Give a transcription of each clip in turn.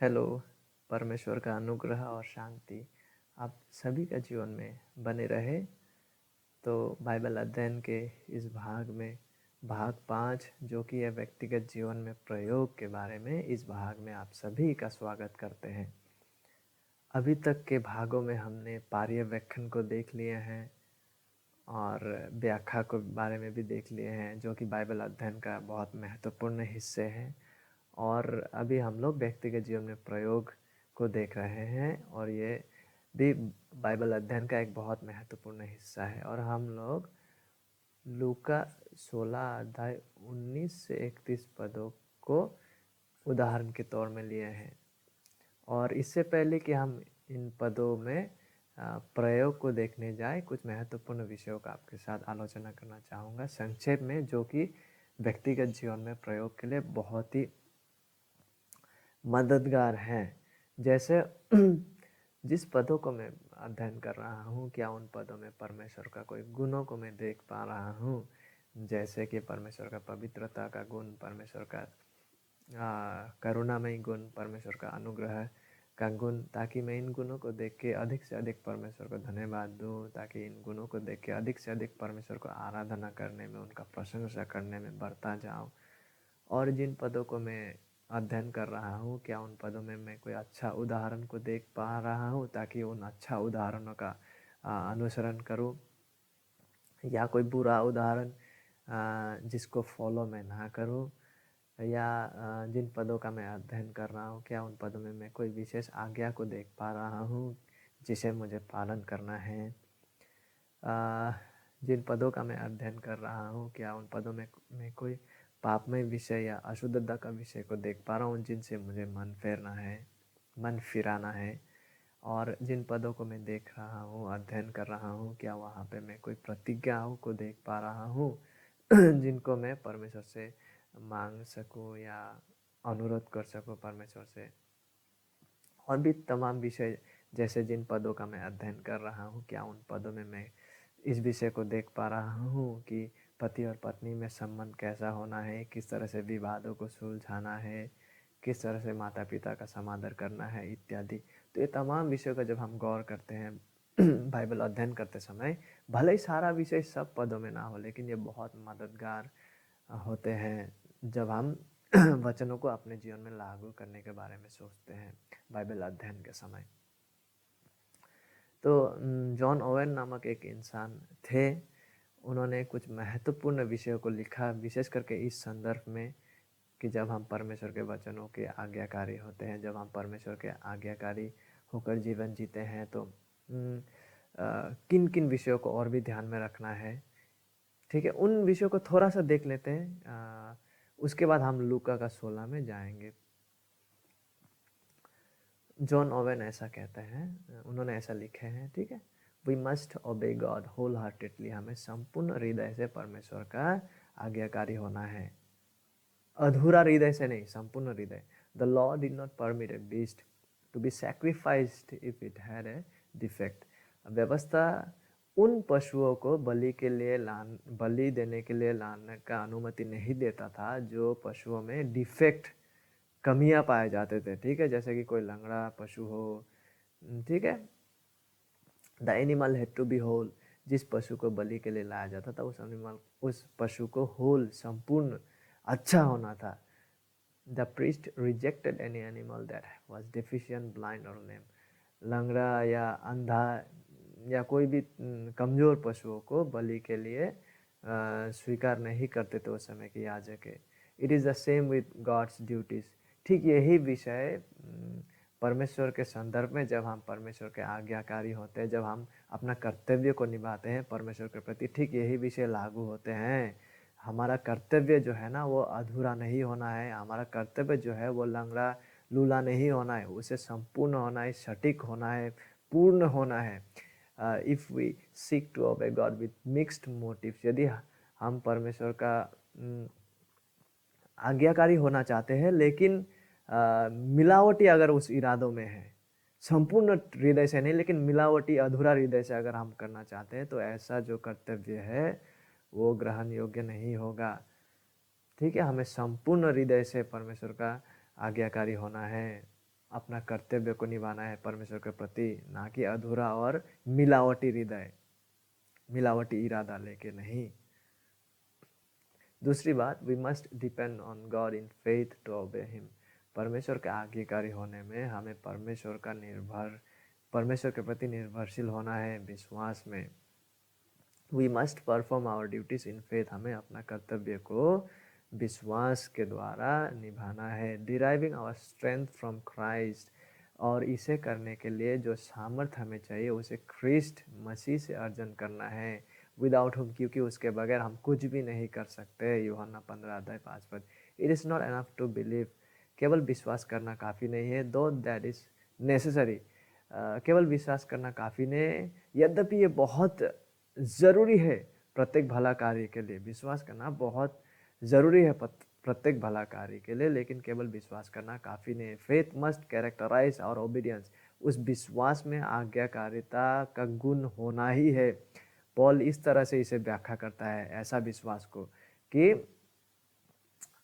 Hello. परमेश्वर का अनुग्रह और शांति आप सभी का जीवन में बने रहे। तो बाइबल अध्ययन के इस भाग में भाग 5 जो कि है व्यक्तिगत जीवन में प्रयोग के बारे में, इस भाग में आप सभी का स्वागत करते हैं। अभी तक के भागों में हमने पर्यवेक्षण को देख लिए हैं और व्याख्या के बारे में भी देख लिए हैं, जो कि बाइबल अध्ययन का बहुत महत्वपूर्ण हिस्से हैं। और अभी हम लोग व्यक्तिगत जीवन में प्रयोग को देख रहे हैं और ये भी बाइबल अध्ययन का एक बहुत महत्वपूर्ण हिस्सा है। और हम लोग लूका 16 अध्याय 19 से 31 पदों को उदाहरण के तौर में लिए हैं। और इससे पहले कि हम इन पदों में प्रयोग को देखने जाए, कुछ महत्वपूर्ण विषयों का आपके साथ आलोचना करना चाहूँगा संक्षेप में, जो कि व्यक्तिगत जीवन में प्रयोग के लिए बहुत ही मददगार हैं। जैसे जिस पदों को मैं अध्ययन कर रहा हूँ, क्या उन पदों में परमेश्वर का कोई गुणों को मैं देख पा रहा हूँ, जैसे कि परमेश्वर का पवित्रता का गुण, परमेश्वर का करुणामय गुण, परमेश्वर का अनुग्रह का गुण, ताकि मैं इन गुणों को देख के अधिक से अधिक परमेश्वर को धन्यवाद दूँ, ताकि इन गुणों को देख के अधिक से अधिक परमेश्वर को आराधना करने में, उनका प्रशंसा करने में बढ़ता जाऊँ। और जिन पदों को मैं अध्ययन कर रहा हूँ, क्या उन पदों में मैं कोई अच्छा उदाहरण को देख पा रहा हूँ, ताकि उन अच्छा उदाहरणों का अनुसरण करूँ, या कोई बुरा उदाहरण जिसको फॉलो मैं ना करूँ, या जिन पदों का मैं अध्ययन कर रहा हूँ, क्या उन पदों में मैं कोई विशेष आज्ञा को देख पा रहा हूँ जिसे मुझे पालन करना है। जिन पदों का मैं अध्ययन कर रहा हूँ, क्या उन पदों में मैं कोई पापमय विषय या अशुद्धता का विषय को देख पा रहा हूँ जिनसे मुझे मन फिराना है। और जिन पदों को मैं देख रहा हूँ, अध्ययन कर रहा हूँ, क्या वहाँ पे मैं कोई प्रतिज्ञाओं को देख पा रहा हूँ जिनको मैं परमेश्वर से मांग सकूँ या अनुरोध कर सकूँ परमेश्वर से। और भी तमाम विषय, जैसे जिन पदों का मैं अध्ययन कर रहा हूँ, क्या उन पदों में मैं इस विषय को देख पा रहा हूँ कि पति और पत्नी में संबंध कैसा होना है, किस तरह से विवादों को सुलझाना है, किस तरह से माता पिता का समादर करना है इत्यादि। तो ये तमाम विषयों का जब हम गौर करते हैं बाइबल अध्ययन करते समय, भले ही सारा विषय सब पदों में ना हो, लेकिन ये बहुत मददगार होते हैं जब हम वचनों को अपने जीवन में लागू करने के बारे में सोचते हैं बाइबल अध्ययन के समय। तो जॉन ओवेन नामक एक इंसान थे। उन्होंने कुछ महत्वपूर्ण विषयों को लिखा, विशेष करके इस संदर्भ में कि जब हम परमेश्वर के वचनों के आज्ञाकारी होते हैं, जब हम परमेश्वर के आज्ञाकारी होकर जीवन जीते हैं, तो किन किन विषयों को और भी ध्यान में रखना है। ठीक है, उन विषयों को थोड़ा सा देख लेते हैं। उसके बाद हम लूका का 16 में जाएंगे। जॉन ओवेन ऐसा कहते हैं, उन्होंने ऐसा लिखे हैं, ठीक है, we must obey God wholeheartedly. हमें संपूर्ण हृदय से परमेश्वर का आज्ञाकारी होना है, अधूरा हृदय से नहीं, संपूर्ण हृदय। The law did not permit a beast to be sacrificed if it had a defect. व्यवस्था उन पशुओं को बलि देने के लिए लाने का अनुमति नहीं देता था जो पशुओं में डिफेक्ट, कमियां पाए जाते थे। ठीक है, जैसे कि कोई लंगड़ा पशु हो, ठीक है, the animal had to be whole. जिस पशु को बलि के लिए लाया जाता था, उस पशु को होल, संपूर्ण, अच्छा होना था। The priest rejected any animal that was deficient, blind और लेम। लंगड़ा या अंधा या कोई भी कमजोर पशुओं को बलि के लिए स्वीकार नहीं करते थे उस समय के याजक। It is the same with God's duties. ठीक यही विषय परमेश्वर के संदर्भ में, जब हम परमेश्वर के आज्ञाकारी होते हैं, जब हम अपना कर्तव्य को निभाते हैं परमेश्वर के प्रति, ठीक यही विषय लागू होते हैं। हमारा कर्तव्य जो है ना, वो अधूरा नहीं होना है। हमारा कर्तव्य जो है वो लंगड़ा लूला नहीं होना है, उसे संपूर्ण होना है, सटीक होना है, पूर्ण होना है। If we seek to obey God with mixed motives, यदि हम परमेश्वर का आज्ञाकारी होना चाहते हैं, लेकिन मिलावटी अगर उस इरादों में है, संपूर्ण हृदय से नहीं लेकिन मिलावटी अधूरा हृदय से अगर हम करना चाहते हैं, तो ऐसा जो कर्तव्य है वो ग्रहण योग्य नहीं होगा। ठीक है, हमें संपूर्ण हृदय से परमेश्वर का आज्ञाकारी होना है। अपना कर्तव्य को निभाना है परमेश्वर के प्रति, ना कि अधूरा और मिलावटी हृदय, मिलावटी इरादा लेके नहीं। दूसरी बात, we must depend on God in faith to obey him. परमेश्वर के आज्ञाकारी होने में हमें परमेश्वर के प्रति निर्भरशील होना है विश्वास में। We must perform our duties in faith. हमें अपना कर्तव्य को विश्वास के द्वारा निभाना है। Deriving our strength from Christ. और इसे करने के लिए जो सामर्थ्य हमें चाहिए उसे ख्रिस्ट मसीह से अर्जन करना है। विदाउट हुम, क्योंकि उसके बगैर हम कुछ भी नहीं कर सकते। यूहन्ना 15:5। It is not enough to believe. केवल विश्वास करना काफ़ी नहीं है, दो दैट इज़ नेसेसरी। केवल विश्वास करना काफ़ी नहीं है, यद्यपि ये बहुत ज़रूरी है प्रत्येक भला कार्य के लिए। विश्वास करना बहुत ज़रूरी है प्रत्येक भला कार्य के लिए, लेकिन केवल विश्वास करना काफ़ी नहीं है। फेथ मस्ट कैरेक्टराइज और ओबीडियंस। उस विश्वास में आज्ञाकारिता का गुण होना ही है। पॉल इस तरह से इसे व्याख्या करता है ऐसा विश्वास को कि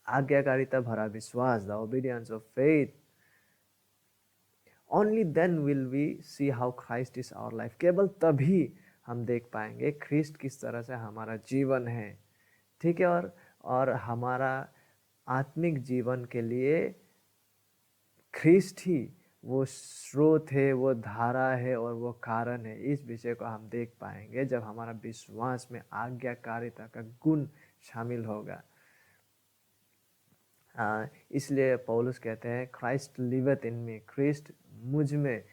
आज्ञाकारिता भरा विश्वास, the obedience of faith, only then will we see how Christ is our life. केवल तभी हम देख पाएंगे ख्रिस्ट किस तरह से हमारा जीवन है, ठीक है। और हमारा आत्मिक जीवन के लिए ख्रिस्ट ही वो स्रोत है, वो धारा है और वो कारण है। इस विषय को हम देख पाएंगे जब हमारा विश्वास में आज्ञाकारिता का गुण शामिल होगा। इसलिए पौलुस कहते हैं क्राइस्ट लिवथ इन मी। ख्रिस्ट मुझ में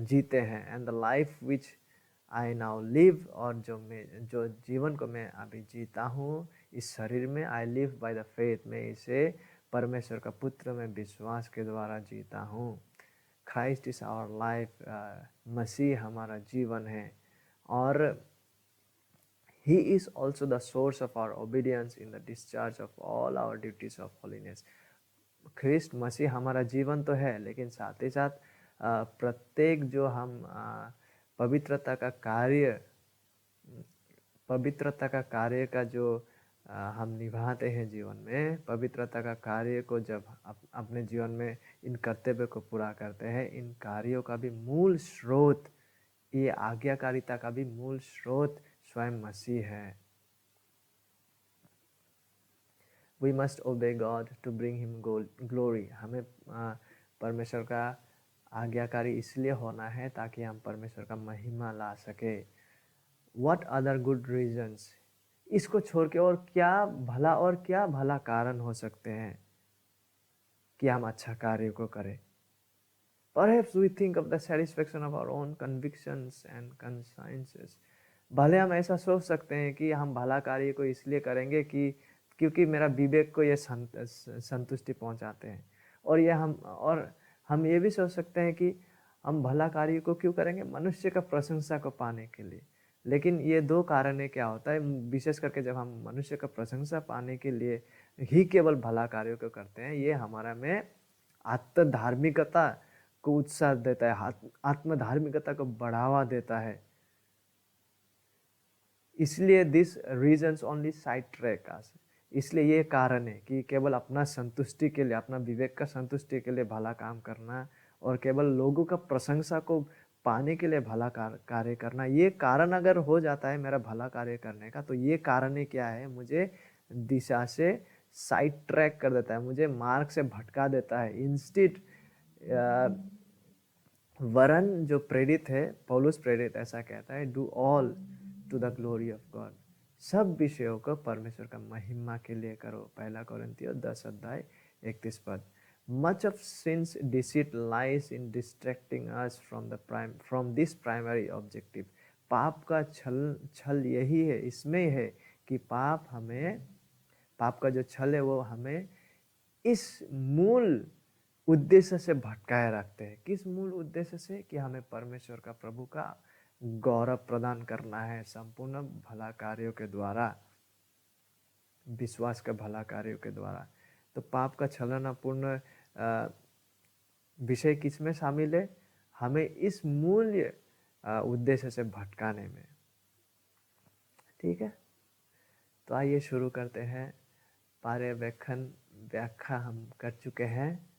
जीते हैं। And the life which I now live, और जो जीवन को मैं अभी जीता हूँ इस शरीर में, I live by the faith. मैं इसे परमेश्वर का पुत्र में विश्वास के द्वारा जीता हूँ। Christ is our life. मसीह हमारा जीवन है। और He is also the source of our obedience in the discharge of all our duties of holiness. Christ मसीह हमारा जीवन तो है, लेकिन साथ ही साथ प्रत्येक जो हम पवित्रता का कार्य का जो हम निभाते हैं जीवन में, पवित्रता का कार्य को जब अपने जीवन में इन कर्तव्य को पूरा करते हैं, इन कार्यों का भी मूल स्रोत, ये आज्ञाकारिता का भी मूल स्रोत स्वयं मसीह है। We must obey God to bring him glory. हमें परमेश्वर का आज्ञाकारी इसलिए होना है ताकि हम परमेश्वर का महिमा ला सके। What other good reasons? इसको छोड़ के और क्या भला कारण हो सकते हैं कि हम अच्छा कार्य को करें। Perhaps we think of the satisfaction of our own convictions and consciences. भले हम ऐसा सोच सकते हैं कि हम भला कार्य को इसलिए करेंगे कि क्योंकि मेरा विवेक को ये संतुष्टि पहुंचाते हैं, और हम ये भी सोच सकते हैं कि हम भला कार्य को क्यों करेंगे, मनुष्य का प्रशंसा को पाने के लिए। लेकिन ये दो कारण है, क्या होता है विशेष करके जब हम मनुष्य का प्रशंसा पाने के लिए ही केवल भला कार्यों को करते हैं, ये हमारा में आत्मधार्मिकता को उत्साह देता है, आत्मधार्मिकता को बढ़ावा देता है। इसलिए this reasons only side track us. इसलिए ये कारण है कि केवल अपना संतुष्टि के लिए, अपना विवेक का संतुष्टि के लिए भला काम करना और केवल लोगों का प्रशंसा को पाने के लिए भला कार्य करना, ये कारण अगर हो जाता है मेरा भला कार्य करने का, तो ये कारण ही क्या है, मुझे दिशा से साइड ट्रैक कर देता है, मुझे मार्ग से भटका देता है। इंस्टेड वरन जो प्रेरित है, पौलुस प्रेरित ऐसा कहता है, do all to the glory of God. सब विषयों को परमेश्वर का महिमा के लिए करो। 1 कोरिन्थियों 10:31। Much of sin's deceit lies in distracting us from this primary objective. पाप का छल यही है, इसमें है कि पाप का जो छल है वो हमें इस मूल उद्देश्य से भटकाए रखते हैं। किस मूल उद्देश्य से? कि हमें परमेश्वर का, प्रभु का गौरव प्रदान करना है संपूर्ण भला कार्यों के द्वारा, विश्वास के भला कार्यों के द्वारा। तो पाप का छलनापूर्ण विषय किस में शामिल है? हमें इस मूल्य उद्देश्य से भटकाने में। ठीक है, तो आइए शुरू करते हैं। व्याख्या हम कर चुके हैं।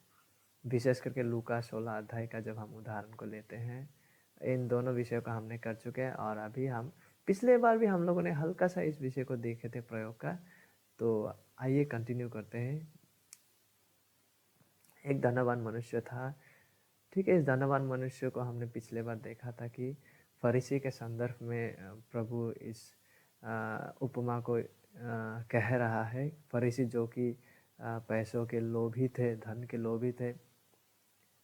विशेष करके लूका 16 अध्याय का जब हम उदाहरण को लेते हैं, इन दोनों विषयों का हमने कर चुके हैं। और अभी हम पिछले बार भी हम लोगों ने हल्का सा इस विषय को देखे थे प्रयोग का, तो आइए कंटिन्यू करते हैं। एक धनवान मनुष्य था, ठीक है। इस धनवान मनुष्य को हमने पिछले बार देखा था कि फरीसी के संदर्भ में प्रभु इस उपमा को कह रहा है। फरीसी जो कि पैसों के लोभी थे, धन के लोभी थे,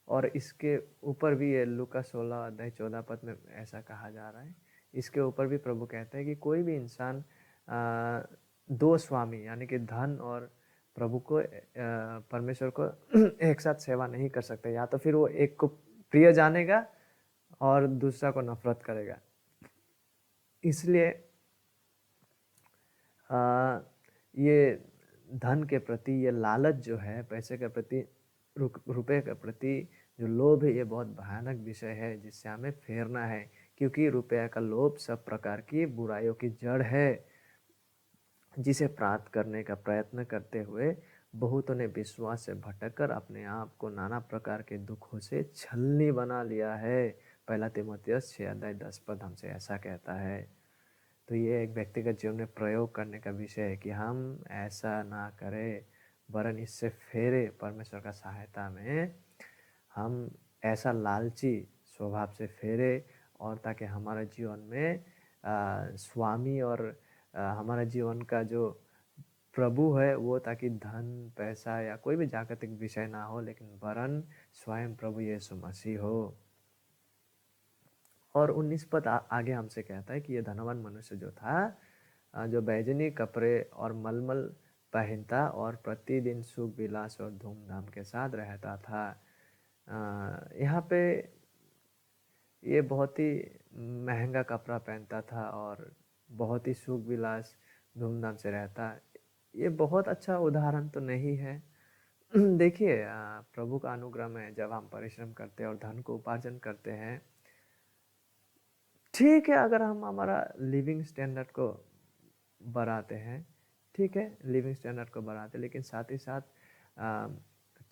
और इसके ऊपर भी ये लूका 16 अध्याय 14 पद में ऐसा कहा जा रहा है। इसके ऊपर भी प्रभु कहते हैं कि कोई भी इंसान दो स्वामी यानी कि धन और प्रभु को परमेश्वर को एक साथ सेवा नहीं कर सकते। या तो फिर वो एक को प्रिय जानेगा और दूसरा को नफरत करेगा। इसलिए ये धन के प्रति ये लालच जो है, पैसे के प्रति, रुपए के प्रति जो लोभ है, ये बहुत भयानक विषय है जिससे हमें फेरना है। क्योंकि रुपया का लोभ सब प्रकार की बुराइयों की जड़ है, जिसे प्राप्त करने का प्रयत्न करते हुए बहुतों ने विश्वास से भटककर अपने आप को नाना प्रकार के दुखों से छलनी बना लिया है। पहला तीमुथियुस 6 अध्याय 10 पद हमसे ऐसा कहता है। तो ये एक व्यक्तिगत जीवन में प्रयोग करने का विषय है कि हम ऐसा ना करें, वरन इससे फेरे परमेश्वर का सहायता में हम ऐसा लालची स्वभाव से फेरे, और ताकि हमारे जीवन में स्वामी और हमारे जीवन का जो प्रभु है वो, ताकि धन पैसा या कोई भी जागतिक विषय ना हो, लेकिन वरन स्वयं प्रभु यीशु मसीह हो। और 19 पद आगे हमसे कहता है कि ये धनवान मनुष्य जो था, जो बैजनी कपड़े और मलमल पहनता और प्रतिदिन सुख विलास और धूमधाम के साथ रहता था। यहाँ पे ये बहुत ही महंगा कपड़ा पहनता था और बहुत ही सुख विलास धूमधाम से रहता। ये बहुत अच्छा उदाहरण तो नहीं है। देखिए, प्रभु का अनुग्रह में जब हम परिश्रम करते हैं और धन को उपार्जन करते हैं, ठीक है, अगर हम हमारा लिविंग स्टैंडर्ड को बढ़ाते हैं, ठीक है, लिविंग स्टैंडर्ड को बढ़ाते, लेकिन साथ ही साथ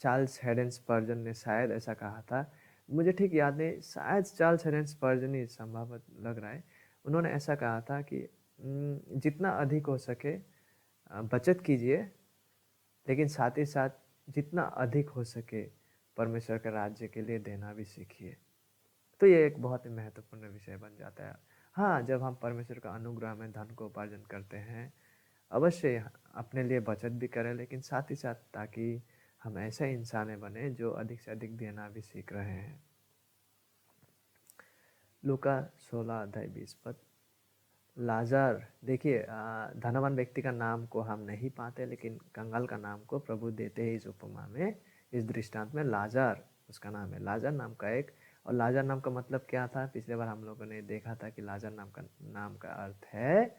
चार्ल्स हेडन स्पर्जन ने शायद ऐसा कहा था, मुझे ठीक याद नहीं, शायद चार्ल्स हेडन स्पर्जन ही संभव लग रहा है। उन्होंने ऐसा कहा था कि जितना अधिक हो सके बचत कीजिए, लेकिन साथ ही साथ जितना अधिक हो सके परमेश्वर के राज्य के लिए देना भी सीखिए। तो ये एक बहुत ही महत्वपूर्ण विषय बन जाता है। हाँ, जब हम परमेश्वर का अनुग्रह में धन को उपार्जन करते हैं, अवश्य अपने लिए बचत भी करें, लेकिन साथ ही साथ ताकि हम ऐसे इंसान बने जो अधिक से अधिक देना भी सीख रहे हैं। लूका 16 अध्याय 20 पद। लाजर, देखिए, धनवान व्यक्ति का नाम को हम नहीं पाते, लेकिन कंगाल का नाम को प्रभु देते हैं इस उपमा में, इस दृष्टांत में। लाजर उसका नाम है, लाजर नाम का एक। और लाजर नाम का मतलब क्या था? पिछले बार हम लोगों ने देखा था कि लाजर नाम का अर्थ है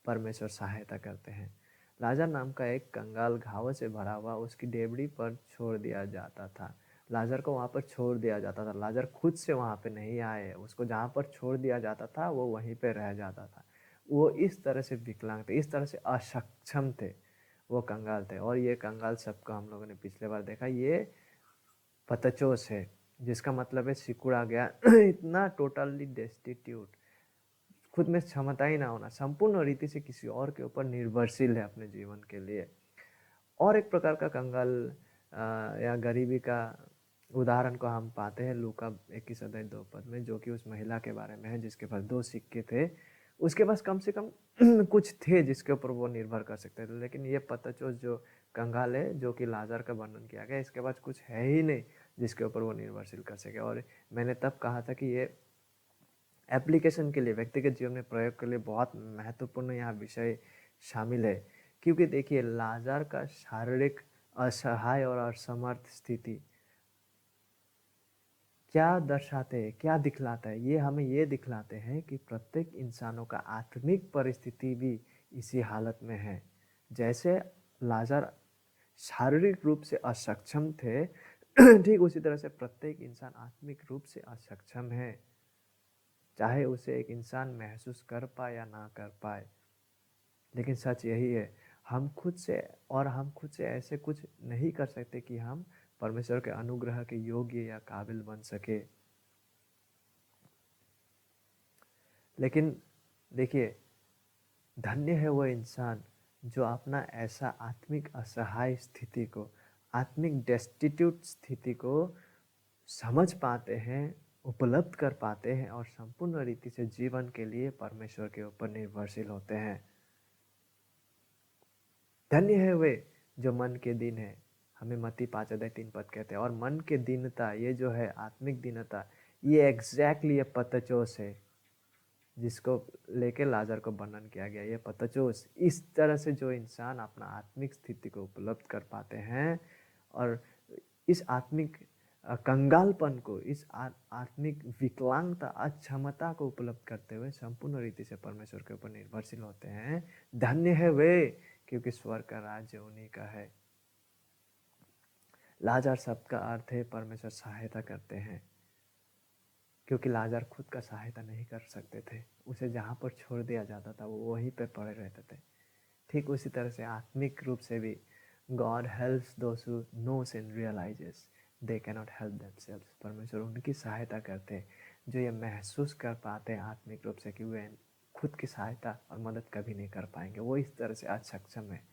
परमेश्वर सहायता करते हैं। लाजर नाम का एक कंगाल घावों से भरा हुआ उसकी डेबड़ी पर छोड़ दिया जाता था। लाजर को वहाँ पर छोड़ दिया जाता था। लाजर खुद से वहाँ पे नहीं आए, उसको जहाँ पर छोड़ दिया जाता था वो वहीं पे रह जाता था। वो इस तरह से विकलांग थे, इस तरह से अक्षम थे, वो कंगाल थे। और ये कंगाल सबको हम लोगों ने पिछले बार देखा, ये पतचोस है, जिसका मतलब है सिकुड़ा गया इतना टोटली डेस्टिट्यूट, खुद में क्षमता ही ना होना, संपूर्ण रीति से किसी और के ऊपर निर्भरशील है अपने जीवन के लिए। और एक प्रकार का कंगाल या गरीबी का उदाहरण को हम पाते हैं लूका 21 अध्याय 2 पद में, जो कि उस महिला के बारे में है जिसके पास 2 सिक्के थे। उसके पास कम से कम कुछ थे जिसके ऊपर वो निर्भर कर सकते थे, लेकिन ये पतचोस जो कंगाल है, जो कि लाजर का वर्णन किया गया, इसके पास कुछ है ही नहीं जिसके ऊपर वो निर्भरशील कर सके। और मैंने तब कहा था कि ये एप्लीकेशन के लिए, व्यक्तिगत जीवन में प्रयोग के लिए बहुत महत्वपूर्ण यहाँ विषय शामिल है। क्योंकि देखिए, लाजर का शारीरिक असहाय और असमर्थ स्थिति क्या दर्शाते हैं, क्या दिखलाता है? ये हमें ये दिखलाते हैं कि प्रत्येक इंसानों का आत्मिक परिस्थिति भी इसी हालत में है। जैसे लाजर शारीरिक रूप से असक्षम थे, ठीक उसी तरह से प्रत्येक इंसान आत्मिक रूप से असक्षम है, चाहे उसे एक इंसान महसूस कर पाए या ना कर पाए। लेकिन सच यही है, हम खुद से ऐसे कुछ नहीं कर सकते कि हम परमेश्वर के अनुग्रह के योग्य या काबिल बन सके। लेकिन देखिए, धन्य है वो इंसान जो अपना ऐसा आत्मिक असहाय स्थिति को, आत्मिक डेस्टिट्यूट स्थिति को समझ पाते हैं, उपलब्ध कर पाते हैं और संपूर्ण रीति से जीवन के लिए परमेश्वर के ऊपर निर्भरशील होते हैं। धन्य है वे जो मन के दिन है, हमें मत्ती 5:3 कहते हैं। और मन के दीनता, ये जो है आत्मिक दीनता, ये एग्जैक्टली ये पतचोस है जिसको लेके लाजर को वर्णन किया गया। ये पतचोस, इस तरह से जो इंसान अपना आत्मिक स्थिति को उपलब्ध कर पाते हैं और इस आत्मिक कंगालपन को, इस आत्मिक विकलांगता, अक्षमता को उपलब्ध करते हुए संपूर्ण रीति से परमेश्वर के ऊपर निर्भरशील होते हैं। धन्य है वे, क्योंकि स्वर्ग का राज्य उन्हीं का है। लाजर शब्द का अर्थ है परमेश्वर सहायता करते हैं, क्योंकि लाजर खुद का सहायता नहीं कर सकते थे। उसे जहाँ पर छोड़ दिया जाता था वो वहीं पे पड़े रहते थे। ठीक उसी तरह से आत्मिक रूप से भी God helps those who knows and realizes they cannot help themselves। परमेश्वर उनकी सहायता करते हैं जो ये महसूस कर पाते हैं आत्मिक रूप से कि वे खुद की सहायता और मदद कभी नहीं कर पाएंगे, वो इस तरह से असक्षम है।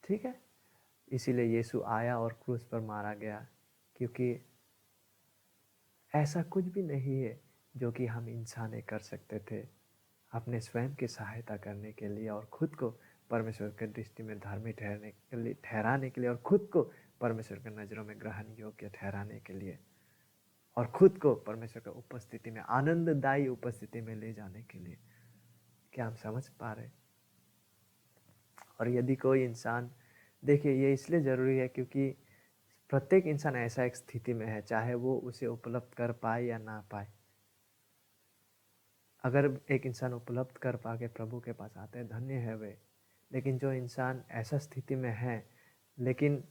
ठीक है, इसीलिए यीशु आया और क्रूस पर मारा गया, क्योंकि ऐसा कुछ भी नहीं है जो कि हम इंसान कर सकते थे अपने स्वयं की सहायता करने के लिए और खुद को परमेश्वर के दृष्टि में धर्मी ठहराने के लिए और खुद को परमेश्वर के नज़रों में ग्रहण योग्य ठहराने के लिए और खुद को परमेश्वर की उपस्थिति में, आनंददायी उपस्थिति में ले जाने के लिए। क्या हम समझ पा रहे? और यदि कोई इंसान, देखिए ये इसलिए ज़रूरी है क्योंकि प्रत्येक इंसान ऐसा एक स्थिति में है, चाहे वो उसे उपलब्ध कर पाए या ना पाए। अगर एक इंसान उपलब्ध कर पा के प्रभु के पास आते हैं, धन्य है वे। लेकिन जो इंसान ऐसा स्थिति में है लेकिन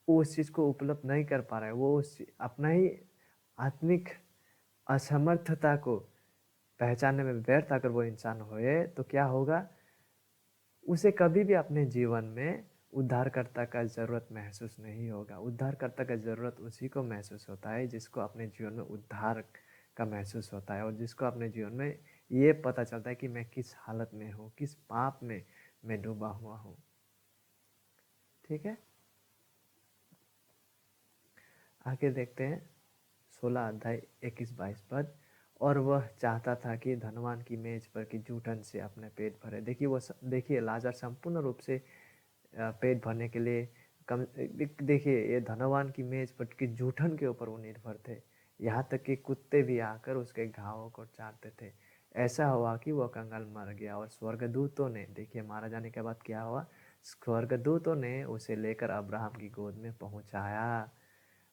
वो उस चीज़ को उपलब्ध नहीं कर पा रहा है, वो उस अपना ही आत्मिक असमर्थता को पहचानने में व्यर्थ अगर वो इंसान होए, तो क्या होगा? उसे कभी भी अपने जीवन में उद्धारकर्ता का ज़रूरत महसूस नहीं होगा। उद्धारकर्ता का ज़रूरत उसी को महसूस होता है जिसको अपने जीवन में उद्धार का महसूस होता है और जिसको अपने जीवन में ये पता चलता है कि मैं किस हालत में हूँ, किस पाप में मैं डूबा हुआ हूँ। ठीक है, आगे देखते हैं 16 अध्याय 21-22 पद। और वह चाहता था कि धनवान की मेज पर की जूठन से अपने पेट भरे। देखिए लाजर संपूर्ण रूप से पेट भरने के लिए देखिए ये धनवान की मेज पर की जूठन के ऊपर वो निर्भर थे। यहाँ तक कि कुत्ते भी आकर उसके घावों को चाटते थे। ऐसा हुआ कि वह कंगाल मर गया और स्वर्गदूतों ने, देखिए मारा जाने के बाद क्या हुआ, स्वर्गदूतों ने उसे लेकर अब्राहम की गोद में पहुंचाया।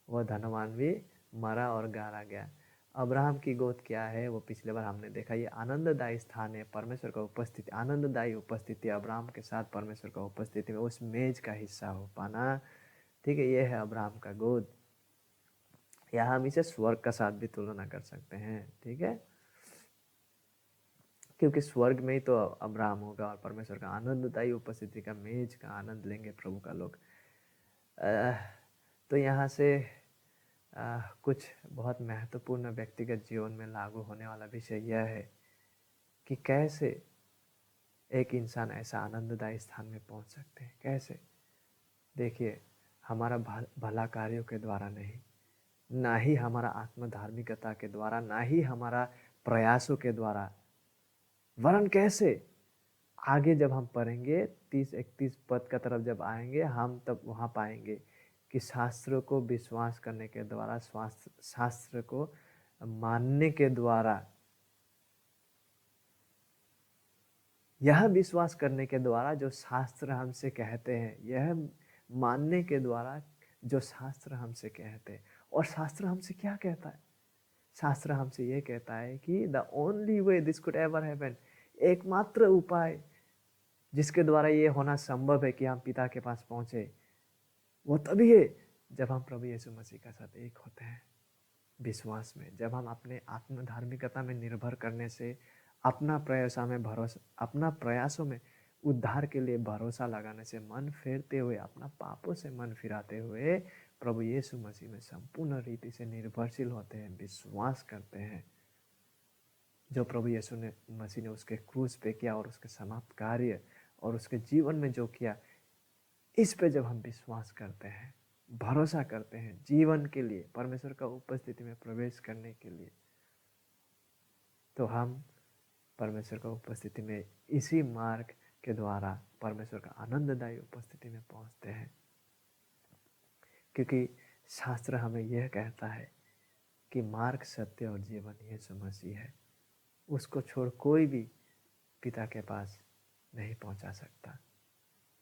वह धनवान भी मरा और गाड़ा गया। अब्राहम की गोद क्या है वो पिछले बार हमने देखा। ये आनंददायी स्थान है, परमेश्वर का उपस्थिति, आनंददायी उपस्थिति, अब्राहम के साथ परमेश्वर का उपस्थिति में उस मेज का हिस्सा हो पाना। ठीक है, ये है अब्राहम का गोद। या हम इसे स्वर्ग का साथ भी तुलना कर सकते हैं। ठीक है, क्योंकि स्वर्ग में ही तो अब्राहम होगा और परमेश्वर का आनंददायी उपस्थिति का मेज का आनंद लेंगे प्रभु का लोग। तो यहाँ से कुछ बहुत महत्वपूर्ण व्यक्तिगत जीवन में लागू होने वाला विषय यह है कि कैसे एक इंसान ऐसा आनंददायी स्थान में पहुंच सकते हैं। कैसे? देखिए, हमारा भला कार्यों के द्वारा नहीं, ना ही हमारा आत्मधार्मिकता के द्वारा, ना ही हमारा प्रयासों के द्वारा, वरन कैसे? आगे जब हम पढ़ेंगे 30-31 पद का तरफ जब आएंगे हम, तब वहाँ पाएंगे कि शास्त्र को विश्वास करने के द्वारा, शास्त्र को मानने के द्वारा, यह विश्वास करने के द्वारा जो शास्त्र हमसे कहते हैं, यह मानने के द्वारा जो शास्त्र हमसे कहते हैं। और शास्त्र हमसे क्या कहता है? शास्त्र हमसे ये कहता है कि the only way this could ever happen, एकमात्र उपाय जिसके द्वारा ये होना संभव है कि हम पिता के पास पहुंचे, वो तभी है जब हम प्रभु यीशु मसीह के साथ एक होते हैं विश्वास में। जब हम अपने आत्मधार्मिकता में निर्भर करने से, अपना प्रयासों में उद्धार के लिए भरोसा लगाने से मन फेरते हुए, अपना पापों से मन फिराते हुए प्रभु यीशु मसीह में संपूर्ण रीति से निर्भरशील होते हैं, विश्वास करते हैं। जो प्रभु यीशु ने मसीह ने उसके क्रूस पे किया और उसके समाप्त कार्य और उसके जीवन में जो किया, इस पे जब हम विश्वास करते हैं, भरोसा करते हैं जीवन के लिए, परमेश्वर का उपस्थिति में प्रवेश करने के लिए, तो हम परमेश्वर का उपस्थिति में इसी मार्ग के द्वारा परमेश्वर का आनंददायी उपस्थिति में पहुंचते हैं। क्योंकि शास्त्र हमें यह कहता है कि मार्ग, सत्य और जीवन यीशु मसीह है। उसको छोड़ कोई भी पिता के पास नहीं पहुंचा सकता।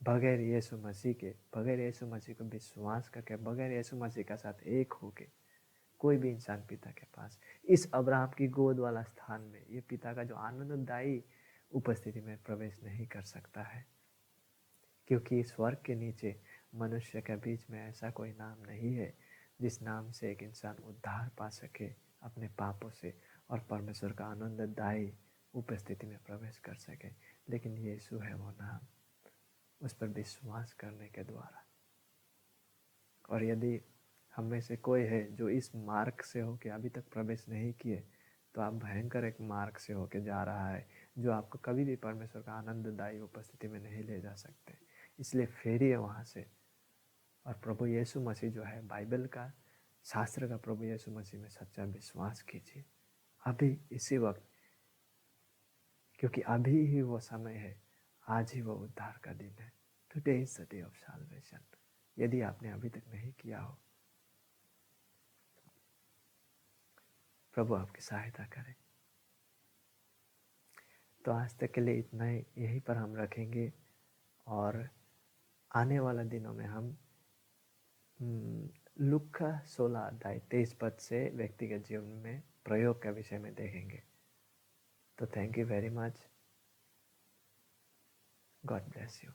बगैर यीशु मसीह के, बगैर यीशु मसीह को विश्वास करके, बगैर यीशु मसीह के साथ एक होके कोई भी इंसान पिता के पास, इस अब्राहम की गोद वाला स्थान में, ये पिता का जो आनंददायी उपस्थिति में प्रवेश नहीं कर सकता है। क्योंकि स्वर्ग के नीचे मनुष्य के बीच में ऐसा कोई नाम नहीं है जिस नाम से एक इंसान उद्धार पा सके अपने पापों से और परमेश्वर का आनंददायी उपस्थिति में प्रवेश कर सके, लेकिन यीशु है वो नाम, उस पर विश्वास करने के द्वारा। और यदि हम में से कोई है जो इस मार्ग से होके अभी तक प्रवेश नहीं किए, तो आप भयंकर एक मार्ग से होके जा रहा है जो आपको कभी भी परमेश्वर का आनंददायी उपस्थिति में नहीं ले जा सकते। इसलिए फेरिए वहाँ से और प्रभु यीशु मसीह जो है, बाइबल का, शास्त्र का प्रभु यीशु मसीह में सच्चा विश्वास कीजिए अभी इसी वक्त, क्योंकि अभी ही वो समय है, आज ही वो उद्धार का दिन है। Today is the day of salvation. यदि आपने अभी तक नहीं किया हो, प्रभु आपकी सहायता करे। तो आज तक के लिए इतना ही, यहीं पर हम रखेंगे और आने वाला दिनों में हम लूका 16 अध्याय 23 पद से व्यक्तिगत जीवन में प्रयोग के विषय में देखेंगे। तो thank you very much. God bless you.